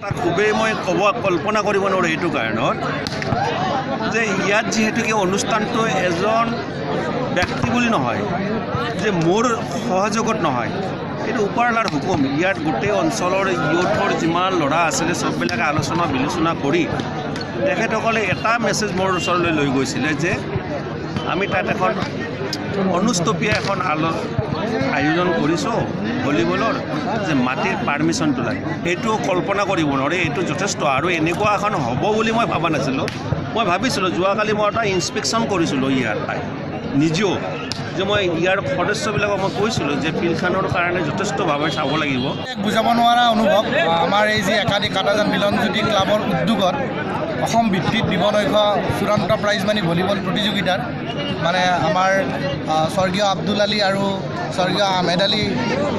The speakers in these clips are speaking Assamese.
খুবেই মই কল্পনা কৰিব নোৱাৰোঁ এইটো কাৰণত যে ইয়াত যিহেতুকে অনুষ্ঠানটো এজন ব্যক্তি বুলি নহয় যে মোৰ সহযোগত নহয়, এইটো ওপৰৱালাৰ হুকুম। ইয়াত গোটেই অঞ্চলৰ ইউথৰ যিমান ল'ৰা আছিলে চববিলাকে আলোচনা বিলোচনা কৰি তেখেতসকলে এটা মেছেজ মোৰ ওচৰলৈ লৈ গৈছিলে যে আমি তাত এখন অনুষ্টপীয়া এখন আয়োজন কৰিছোঁ ভলীবলৰ, যে মাটিৰ পাৰ্মিশ্যনটো লাগে। সেইটো কল্পনা কৰিব নোৱাৰে, এইটো যথেষ্ট। আৰু এনেকুৱা এখন হ'ব বুলি মই ভবা নাছিলোঁ। মই ভাবিছিলোঁ, যোৱাকালি মই এটা ইনস্পেকশ্যন কৰিছিলোঁ ইয়াত নিজেও, যে মই ইয়াৰ সদস্যবিলাকক মই কৈছিলোঁ যে ফিল্ডখনৰ কাৰণে যথেষ্টভাৱে চাব লাগিব। বুজাব নোৱাৰা অনুভৱ। আমাৰ এই যি একাধিক কাটাজান মিলনজ্যোতি ক্লাবৰ উদ্যোগত অসম ভিত্তিত বিৱনৈশ চূড়ান্ত প্ৰাইজ মানি ভলীবল প্ৰতিযোগিতাৰ মানে আমাৰ স্বৰ্গীয় আব্দুল আলী আৰু স্বৰ্গীয় আহমেদ আলী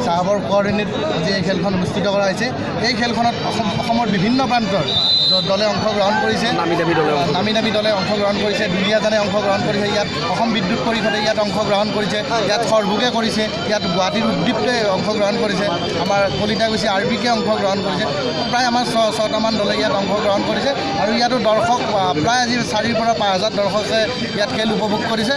চাহাবৰ কোঅৰ্ডিনেট আজি এই খেলখন অনুষ্ঠিত কৰা হৈছে। এই খেলখনত অসমৰ বিভিন্ন প্ৰান্তৰ দলে অংশগ্ৰহণ কৰিছে, নামী দামী দলে অংশগ্ৰহণ কৰিছে, দুলীয়াজানে অংশগ্ৰহণ কৰিছে, ইয়াত অসম বিদ্যুৎ পৰিষদে ইয়াত অংশগ্ৰহণ কৰিছে, ইয়াত সৰভোগে কৰিছে, ইয়াত গুৱাহাটীৰ উদ্দীপ্তে অংশগ্ৰহণ কৰিছে, আমাৰ কলিতাকুছি RBK অংশগ্ৰহণ কৰিছে। প্ৰায় আমাৰ ছটামান দলে ইয়াত অংশগ্ৰহণ কৰিছে আৰু ইয়াতো দৰ্শক প্ৰায় আজি 4,000 পৰা 5,000 দৰ্শকে ইয়াত খেল উপভোগ কৰিছে।